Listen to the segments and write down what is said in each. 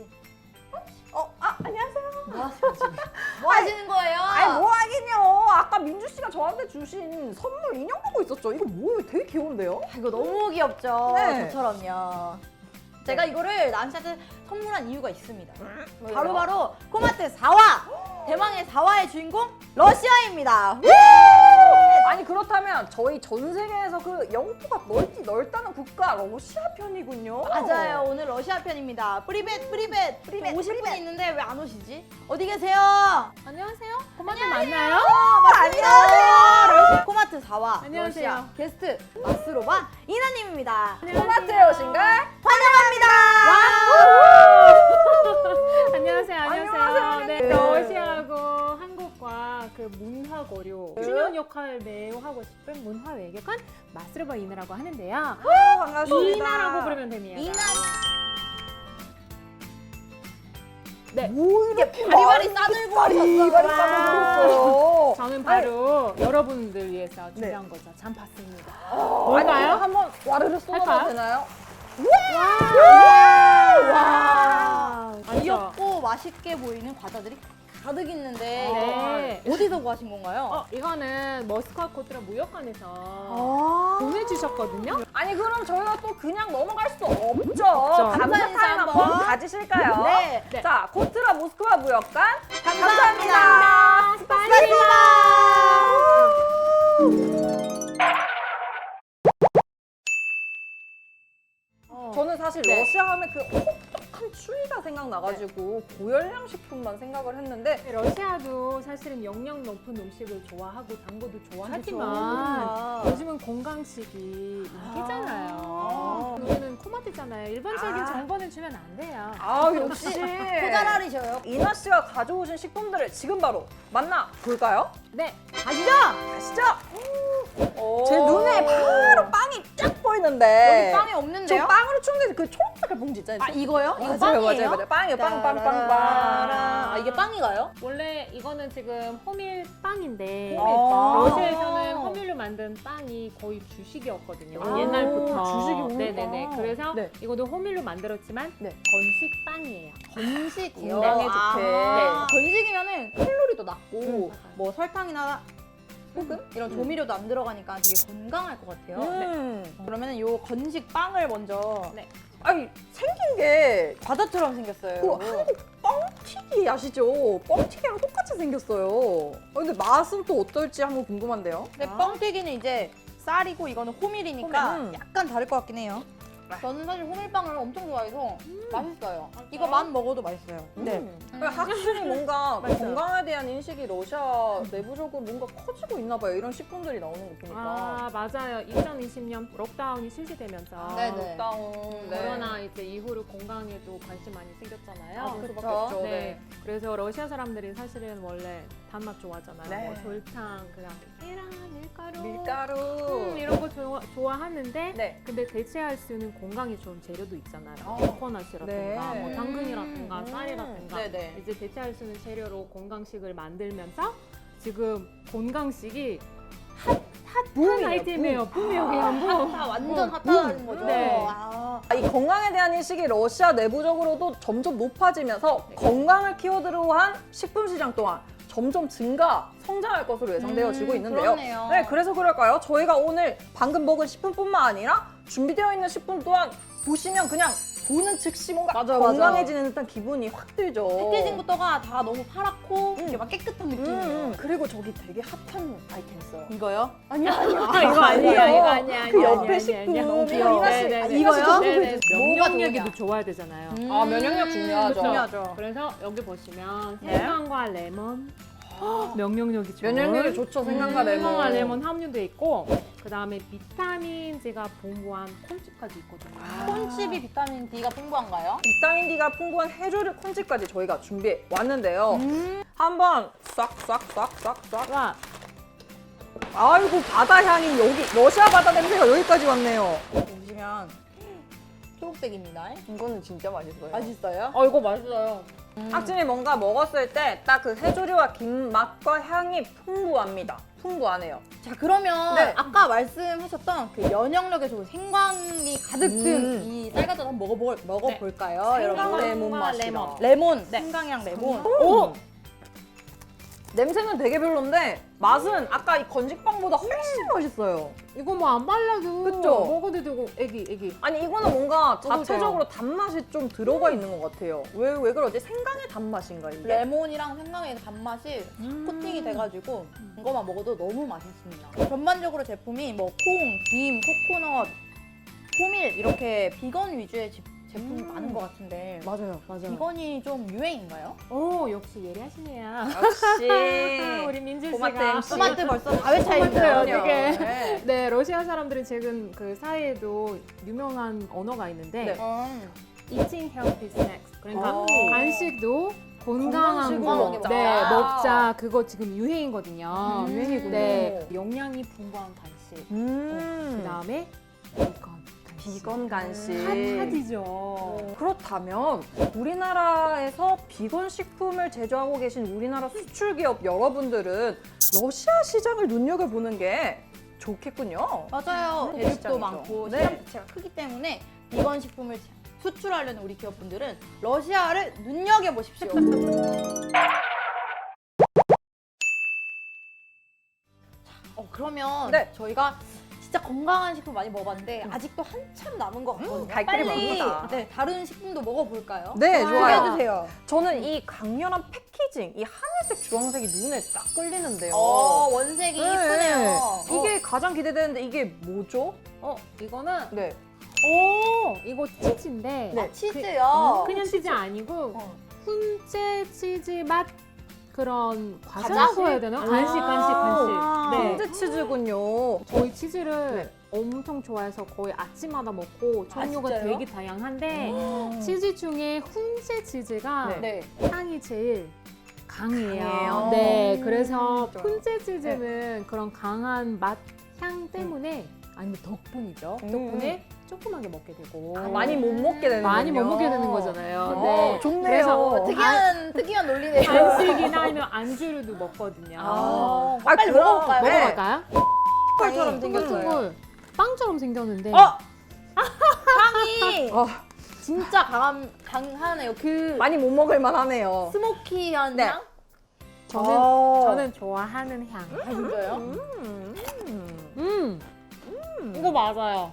씨. 안녕하세요. 뭐 하세요 지금? 뭐 하시는 거예요? 아니 뭐 하긴요. 아까 민주 씨가 저한테 주신 선물 인형 보고 있었죠. 이거 뭐예요? 되게 귀여운데요? 이거 너무 귀엽죠? 네. 저처럼요. 제가 이거를 나한테 선물한 이유가 있습니다. 뭐예요? 바로바로 코마트 4화! 대망의 4화의 주인공 러시아입니다. 아니 그렇다면 저희 전 세계에서 그 영토가 넓다는 국가 러시아 편이군요. 맞아요. 오늘 러시아 편입니다. 프리벳. 50분 있는데 왜 안 오시지? 어디 계세요? 안녕하세요. 코마트 맞나요? 안녕하세요. 러시아 코마트 4화 안녕하세요. 러시아 게스트 마스로바 이나님입니다. 코마트에 오신 걸 환영합니다. 안녕하세요. 안녕하세요. 네, 러시아하고 한국과 그 문화 고려 중요한 역할 매우 하고 싶은 문화 외교관 마스로바 이나라고 하는데요. 반갑습니다. 이나라고 부르면 됩니다. 이나 네. 뭐 이렇게 바리바리 싸들고 오셨어. 바리바리 싸들고 저는 바로 여러분들 위해서 준비한 거죠. 잠 봤습니다. 뭘까요? 뭘까요? 한번 와르르 쏟아도 할까요? 되나요? 와. 맞죠? 귀엽고 맛있게 보이는 과자들이 가득 있는데 네. 어디서 구하신 건가요? 이거는 머스크바 코트라 무역관에서 아. 보내주셨거든요. 아니 그럼 저희가 또 그냥 넘어갈 수 없죠. 감사 감사 타임 인사 한번 한번. 가지실까요? 네. 네. 자, 코트라 모스크바 무역관 감사합니다. 스파시바. 저는 사실 네. 러시아 하면 그 혹독한 추위가 생각나가지고 고열량 식품만 생각을 했는데 러시아도 사실은 영양 높은 음식을 좋아하고 단 것도 좋아하지만 아. 요즘은 건강식이 인기잖아요. 우리는 코마트잖아요. 일반적인 정보는 주면 안 돼요. 아 역시 코자랄이셔요. 이나 씨가 가져오신 식품들을 지금 바로 만나 볼까요? 네, 가시죠. 가시죠. 제 눈에 바로 빵이 쫙 보이는데 여기 빵이 없는데요? 저 빵으로 충전된 그 초록색깔 봉지 있잖아요. 아 이거요? 이거 맞아요, 빵이에요? 맞아요. 빵이에요. 빵. 아 이게 빵인가요? 원래 이거는 지금 호밀빵인데 호밀빵. 러시아에서는 호밀로 만든 빵이 거의 주식이었거든요. 아, 옛날부터. 주식이구나. 네네네. 그래서 네. 이것도 호밀로 만들었지만 네. 건식빵이에요. 건식이요. 건강에 아, 좋게. 건식이면은 칼로리도 낮고 맞아요. 뭐 설탕이나 소금 이런 조미료도 안 들어가니까 되게 건강할 것 같아요. 네. 그러면은 요 건식 빵을 먼저 네. 아니 생긴 게 과자처럼 생겼어요. 그 한국 뻥튀기 아시죠? 뻥튀기랑 똑같이 생겼어요. 근데 맛은 또 어떨지 한번 궁금한데요. 근데 뻥튀기는 이제 쌀이고 이거는 호밀이니까 호밀. 약간 다를 것 같긴 해요. 네. 저는 사실 호밀빵을 엄청 좋아해서 맛있어요. 이거만 먹어도 맛있어요. 네. 확실히 뭔가 맞아요. 건강에 대한 인식이 러시아 내부적으로 뭔가 커지고 있나 봐요. 이런 식품들이 나오는 거 보니까. 아 맞아요. 2020년 록다운이 실시되면서 네네. 다운. 코로나 이제 이후로 건강에도 관심 많이 생겼잖아요. 아, 그럴 수밖에 그쵸. 없죠. 네. 그래서 러시아 사람들이 사실은 원래 단맛 좋아하잖아요. 네. 뭐 설탕, 그다음 계란, 밀가루, 밀가루. 이런 거 좋아하는데 네. 근데 대체할 수 있는 건강에 좋은 재료도 있잖아요. 아. 코코넛이라든가 네. 뭐 당근이라든가 쌀이라든가 네네. 이제 대체할 수 있는 재료로 건강식을 만들면서 지금 건강식이 핫한 붐이에요, 아이템이에요. 붐이에요. 그냥 붐. 핫하, 완전 핫한 거죠. 네. 아, 이 건강에 대한 인식이 러시아 내부적으로도 점점 높아지면서 건강을 키워드로 한 식품 시장 또한 점점 성장할 것으로 예상되어지고 있는데요. 그렇네요. 네, 그래서 그럴까요? 저희가 오늘 방금 먹은 식품뿐만 아니라 준비되어 있는 식품 또한 보시면 그냥 보는 즉시 뭔가 맞아요, 건강해지는 듯한 기분이 확 들죠. 패키징부터가 다 너무 파랗고 이렇게 막 깨끗한 느낌이에요. 그리고 저기 되게 핫한 아이템 있어요. 이거요? 아니야. 이거 아니에요. 이거 아니야. 그 아니야, 옆에 아니야, 식품. 아니야. 너무 귀여워. 이나 씨, 네네네. 이거요? 네네. 뭐가 면역력에도 좋으냐? 좋아야 되잖아요. 아, 면역력 중요하죠. 중요하죠. 그래서 여기 보시면 네. 생강과 레몬 면역력이 좋은 면역력이 좋죠. 생강과 레몬. 생강과 레몬 함유돼 있고 그 다음에 비타민 D가 풍부한 콘칩까지 있거든요. 콘칩이 비타민 D가 풍부한가요? 비타민 D가 풍부한 해조류 콘칩까지 저희가 준비해 왔는데요. 한번 싹싹싹싹싹. 와, 아이고 바다 향이 여기 러시아 바다 냄새가 여기까지 왔네요. 보시면 초록색입니다. 이거는 진짜 맛있어요. 맛있어요? 이거 맛있어요. 확실히 뭔가 먹었을 때 딱 그 해조류와 김 맛과 향이 풍부합니다. 풍부하네요. 자, 그러면 네. 아까 말씀하셨던 그 면역력에 좋은 생강이 가득 든 이 쌀과자 한번 먹어볼까요, 네. 여러분? 생강 레몬 맛이다. 레몬. 레몬, 생강향 레몬. 오! 냄새는 되게 별론데 맛은 아까 이 건식빵보다 훨씬 맛있어요. 이거 뭐 안 발라도 그쵸? 먹어도 되고 애기. 아니 이거는 뭔가 먹어도 자체적으로 단맛이 좀 들어가 있는 것 같아요. 왜 그러지? 생강의 단맛인가 이게? 레몬이랑 생강의 단맛이 코팅이 돼가지고 이거만 먹어도 너무 맛있습니다. 전반적으로 제품이 뭐 콩, 김, 코코넛, 호밀 이렇게 비건 위주의 제품이 많은 것 같은데 맞아요. 비건이 좀 유행인가요? 오, 역시 예리하시네요. 역시 우리 민준 고마트 씨가. MC. 토마토 벌써 다 외쳐있어요. 토마토요, 그럼요. 되게. 네. 네, 러시아 사람들은 최근 그 사이에도 유명한 언어가 있는데 네. eating healthy snacks. 그러니까 오. 간식도 건강한 건강식으로 거 먹자. 네, 먹자. 그거 지금 유행이거든요. 유행이군요. 네, 영양이 풍부한 간식. 그다음에 비건 간식. 비건 간식. 핫하디죠. 그렇다면 우리나라에서 비건 식품을 제조하고 계신 우리나라 수출 기업 여러분들은 러시아 시장을 눈여겨보는 게 좋겠군요. 맞아요. 대륙도 시장이죠. 많고 네. 시장 자체가 크기 때문에 비건 식품을 수출하려는 우리 기업분들은 러시아를 눈여겨보십시오. 그러면 네. 저희가 진짜 건강한 식품 많이 먹어봤는데 아직도 한참 남은 것 같거든요. 갈 길이 빨리 멉니다. 네, 다른 식품도 먹어볼까요? 네, 좋아요. 소개해주세요. 저는 이 강렬한 패키징, 이 하늘색 주황색이 눈에 딱 끌리는데요. 원색이 네. 예쁘네요. 이게 가장 기대되는데 이게 뭐죠? 이거는 네. 이거 치즈인데 네, 치즈요. 그냥 치즈 아니고 어. 훈제 치즈 맛 그런 과자? 과자라고 해야 되나? 간식. 아, 네. 훈제 치즈군요. 저희 치즈를 네. 엄청 좋아해서 거의 아침마다 먹고 종류가 진짜요? 되게 다양한데 치즈 중에 훈제 치즈가 네. 네. 향이 제일 강해요. 강해요. 네, 그래서 좋아요. 훈제 치즈는 그런 강한 맛, 향 때문에 아니면 덕분이죠. 덕분에 조그맣게 먹게 되고 많이 못 먹게 되는 많이 못 먹게 되는 거잖아요. 네. 좋네요. 그래서 특이한 논리네요. 간식이나 아니면 안주로도 먹거든요. 빨리 그럼. 먹어볼까요? 네. 먹어볼까요? 펄처럼 생겼어요. 둥글둥글 빵처럼 생겼는데 향이 진짜 강하네요. 그 많이 못 먹을 만하네요. 스모키한 네. 향? 저는 좋아하는 향. 진짜요? 이거 맞아요.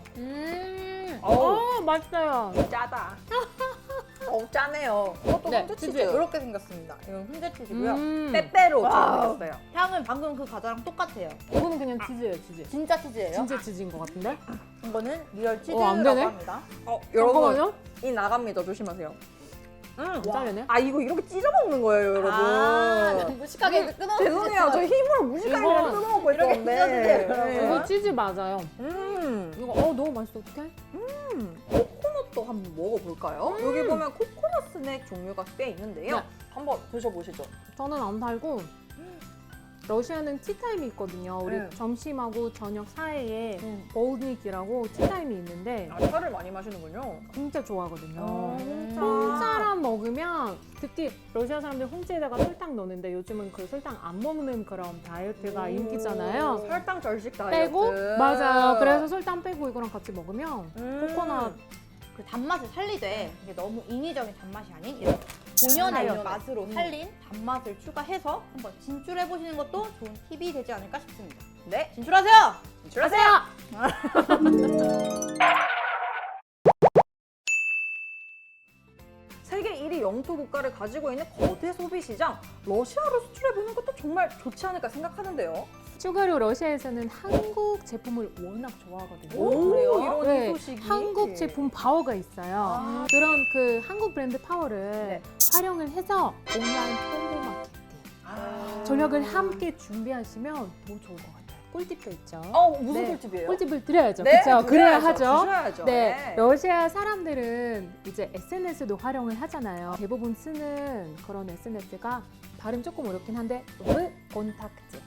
맛있어요. 짜다. 짜네요. 이것도 네, 훈제 치즈. 치즈 이렇게 생겼습니다. 이건 훈제 치즈고요. 빼빼로처럼 와우. 생겼어요. 향은 방금 그 과자랑 똑같아요. 이거는 그냥 치즈예요, 치즈. 진짜 치즈예요. 진짜 치즈인 것 같은데? 이거는 리얼 안 치즈라고 되네. 합니다. 여러분, 잠깐만요. 이 나갑니다. 조심하세요. 짜려네. 아, 이거 이렇게 찢어 먹는 거예요, 여러분. 아, 무식하게 끊어. 죄송해요. 저 힘으로 무식하게 이거 그냥 뜯어먹고 이렇게 있었는데. 찢어주세요, 여러분. 이거 치즈 맞아요. 음. 이거 너무 맛있어. 어떡해? 코코넛도 한번 먹어볼까요? 여기 보면 코코넛 스낵 종류가 꽤 있는데요. 네. 한번 드셔보시죠. 저는 안 달고 러시아는 티타임이 있거든요. 우리 네. 점심하고 저녁 사이에 볼닉이라고 티타임이 있는데 차를 많이 마시는군요. 진짜 좋아하거든요. 홍차. 홍차랑 먹으면 특히 러시아 사람들 홍차에다가 설탕 넣는데 요즘은 그 설탕 안 먹는 그런 다이어트가 인기잖아요. 설탕 절식 다이어트. 빼고 맞아요. 그래서 설탕 빼고 이거랑 같이 먹으면 코코넛 그 단맛을 살리되 이게 너무 인위적인 단맛이 아닌 이런 본연의 이런 맛으로 살린 단맛을 추가해서 한번 진출해 보시는 것도 좋은 팁이 되지 않을까 싶습니다. 네, 진출하세요. 진출하세요. 세계 1위 영토 국가를 가지고 있는 거대 소비 시장 러시아로 수출해 보는 것도 정말 좋지 않을까 생각하는데요. 추가로 러시아에서는 한국 제품을 워낙 좋아하거든요. 오, 그래요? 이런 네, 소식이 한국 제품 파워가 있어요. 그런 그 한국 브랜드 파워를 활용을 해서 온라인 홍보 마케팅 전략을 함께 준비하시면 더 좋을 것 같아요. 꿀팁도 있죠. 무슨 네, 꿀팁이에요? 꿀팁을 드려야죠. 네, 그렇죠. 그래야 주셔야죠. 하죠. 주셔야죠. 네, 러시아 사람들은 이제 SNS도 활용을 하잖아요. 대부분 쓰는 그런 SNS가 발음 조금 어렵긴 한데 콘탁트.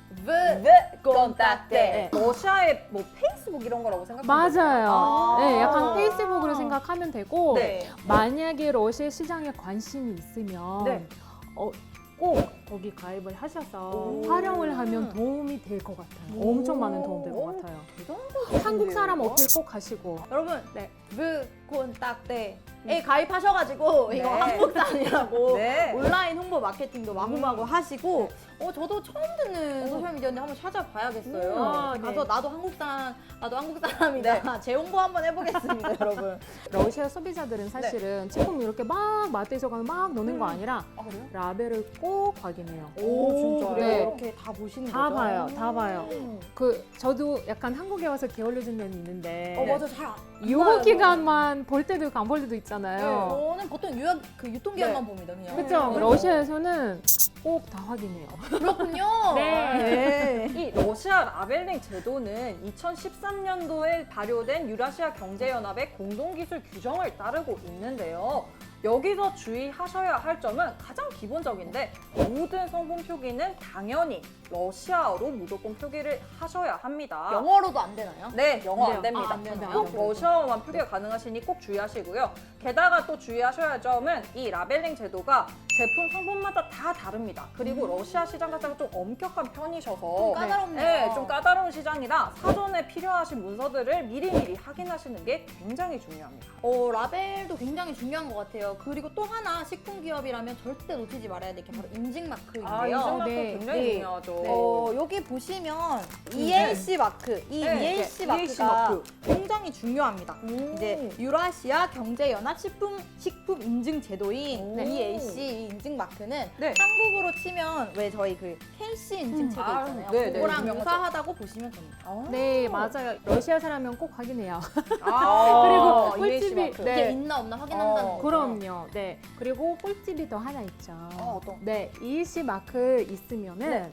콘탁트. 네. 러시아의 뭐 페이스북 이런 거라고 생각하면 맞아요. 아. 네, 약간 페이스북으로 생각하면 되고 네. 만약에 러시아 시장에 관심이 있으면 네. 꼭 거기 가입을 하셔서 오. 활용을 하면 도움이 될 것 같아요. 엄청 많은 도움 될 것 같아요. 한국 사람 어필 꼭 하시고. 여러분, 네. 콘탁트에 가입하셔가지고 이거 네. 한국산이라고 네. 온라인 홍보 마케팅도 마구마구 하시고 저도 처음 듣는 소셜미디어인데 한번 찾아봐야겠어요. 아, 네. 가서 나도 한국 사람이다. 재홍보 한번 해보겠습니다, 여러분. 러시아 소비자들은 사실은 제품 이렇게 막 마트에서 가면 막 넣는 거 아니라 아, 그래요? 라벨을 꼭 확인해요. 오, 진짜요? 네. 이렇게 다 보시는 다 거죠? 봐요, 다 봐요. 저도 약간 한국에 와서 게을러진 면이 있는데 맞아, 잘 안. 유효 기간만 볼 때도 있고 안 볼 때도 있잖아요. 저는 보통 유통기한만 봅니다, 그냥. 그렇죠. 러시아에서는 꼭 다 확인해요. 그렇군요. 네. 이 러시아 라벨링 제도는 2013년도에 발효된 유라시아 경제연합의 공동기술 규정을 따르고 있는데요. 여기서 주의하셔야 할 점은 가장 기본적인데 모든 성분 표기는 당연히 러시아어로 무조건 표기를 하셔야 합니다. 영어로도 안 되나요? 네, 영어 안 안 됩니다. 아, 안 되나요? 꼭 러시아어만 표기가 가능하시니 꼭 주의하시고요. 게다가 또 주의하셔야 할 점은 이 라벨링 제도가 제품 성분마다 다 다릅니다. 그리고 러시아 시장 자체가 좀 엄격한 편이셔서 좀 까다롭네요. 네, 좀 까다로운 시장이라 사전에 필요하신 문서들을 미리미리 확인하시는 게 굉장히 중요합니다. 라벨도 굉장히 중요한 것 같아요. 그리고 또 하나 식품기업이라면 절대 놓치지 말아야 될 게 바로 인증 마크인데요. 아, 인증마크 네, 굉장히 네. 중요하죠. 여기 보시면 ELC 마크, 이 네, ELC 네, ELC 마크가 마크. 굉장히 중요합니다. 이제 유라시아 경제연합 식품 인증 제도인 오. ELC 인증 마크는 네. 한국으로 치면 왜 저희 그 KC 인증 체계 아, 있잖아요. 네, 네, 그거랑 유명하죠. 유사하다고 보시면 됩니다. 네, 맞아요. 러시아 사람은 꼭 확인해요. 아, 그리고 ELC 꿀팁이- 마크. 네. 이게 있나 없나 확인한다는 거죠. 그럼요. 네. 그리고 꿀팁이 더 하나 있죠. 어떤? 네, EC 마크 있으면은 네.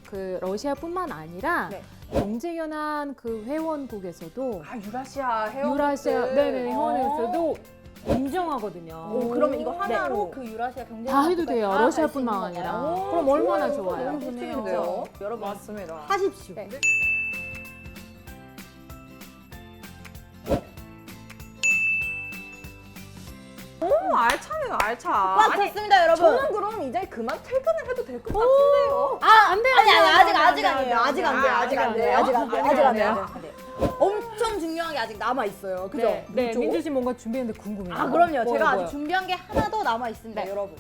그 러시아뿐만 아니라 네. 경제연합 그 회원국에서도 아, 유라시아 회원. 유라시아 네네 회원에서도 인정하거든요. 그러면 이거 하나로 네. 그 유라시아 경제 다 해도 돼요. 러시아뿐만 아니라. 그럼 얼마나 좋아요. 너무 꿀팁인데요. 여러분 맞습니다. 하십시오. 네. 알차네요, 알차. 꽉 찼습니다, 여러분. 저는 그럼 이제 그만 퇴근을 해도 될 것 같은데요. 안 돼요. 아니 아직 안 돼요, 아니에요. 아직 안 돼요. 아직 안 돼요. 아직 안 돼요. 아직 안 돼요. 엄청 중요한 게 아직 남아 있어요. 그죠? 네, 뭐죠? 민주 씨 뭔가 준비했는데 궁금해요. 아 그럼요. 뭐요, 제가 뭐요? 아직 준비한 게 하나 더 남아 있습니다, 네. 여러분.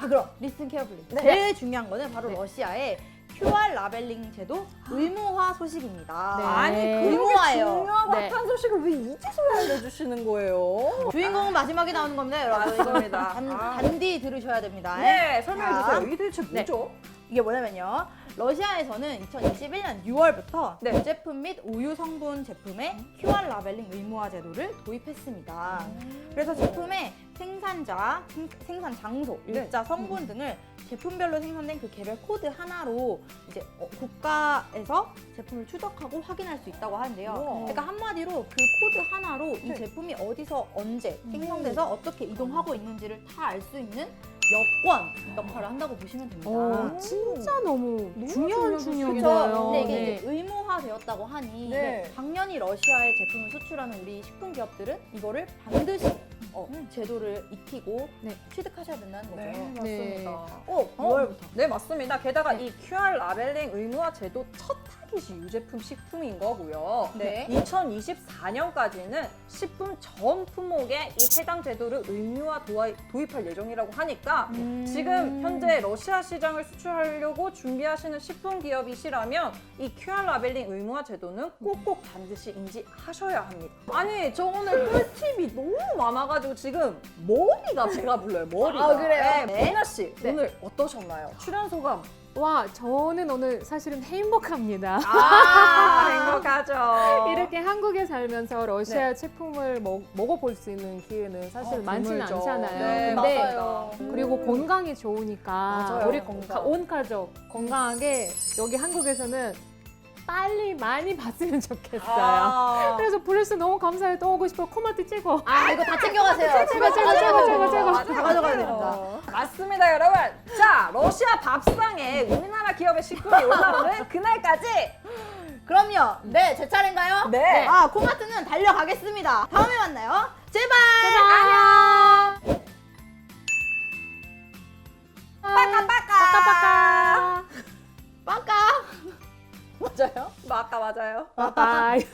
그럼 listen carefully. 네. 제일 중요한 거는 바로 네. 러시아의 QR 라벨링 제도 의무화 소식입니다. 네. 아니, 그렇게 의무화예요. 중요하고 네. 핫한 소식을 왜 이제서야 알려주시는 거예요? 주인공은 마지막에 나오는 겁니다, 여러분. 맞습니다. 단디 들으셔야 됩니다. 네, 설명해주세요. 자. 이게 대체 뭐죠? 이게 뭐냐면요. 러시아에서는 2021년 6월부터 네. 제품 및 우유 성분 제품에 QR 라벨링 의무화 제도를 도입했습니다. 그래서 제품의 생산자, 생산 장소, 네. 일자, 성분 등을 제품별로 생산된 그 개별 코드 하나로 이제 국가에서 제품을 추적하고 확인할 수 있다고 하는데요. 우와. 그러니까 한마디로 그 코드 하나로 이 네. 제품이 어디서 언제 생성돼서 어떻게 이동하고 있는지를 다 알 수 있는 여권 역할을 한다고 보시면 됩니다. 오, 진짜 너무 중요한 중요한 중요해요. 근데 이게 네. 이제 의무화되었다고 하니 네. 당연히 러시아에 제품을 수출하는 우리 식품 기업들은 이거를 반드시 제도를 익히고 네. 취득하셔야 된다는 거죠. 네, 네. 맞습니다. 6월부터. 네, 맞습니다. 게다가 네. 이 QR 라벨링 의무화 제도 첫 타깃이 유제품 식품인 거고요. 네. 2024년까지는 식품 전 품목에 이 해당 제도를 의무화 도입할 예정이라고 하니까 지금 현재 러시아 시장을 수출하려고 준비하시는 식품 기업이시라면 이 QR 라벨링 의무화 제도는 꼭꼭 반드시 인지하셔야 합니다. 아니, 저 오늘 꿀팁이 너무 많아가지고 지금 머리가 배가 불러요, 머리가. 아, 그래요? 네, 미나 씨, 네. 오늘 어떠셨나요? 출연 소감. 와, 저는 오늘 사실은 행복합니다. 행복하죠. 이렇게 한국에 살면서 러시아 제품을 먹어볼 수 있는 기회는 사실 많지는 드물죠. 않잖아요. 네, 근데 맞아요. 그리고 건강이 좋으니까 맞아요, 우리 건강. 온 가족 건강하게 여기 한국에서는 빨리 많이 봤으면 좋겠어요. 아. 그래서 블루스 너무 감사해. 또 오고 싶어. 코마트 찍어. 이거 다 챙겨가세요. 집에 다 최고, 가져가야 최고, 됩니다. 최고. 다 가져가야 됩니다. 맞아요. 맞습니다, 여러분. 자, 러시아 밥상에 우리나라 기업의 식품이 올라오는 그날까지 그럼요. 네, 제 차례인가요? 네. 아, 코마트는 달려가겠습니다. 다음에 만나요. 제발. 안녕. 빠까빠까. 빵까. 맞아요? 아까 맞아요. 바이바이.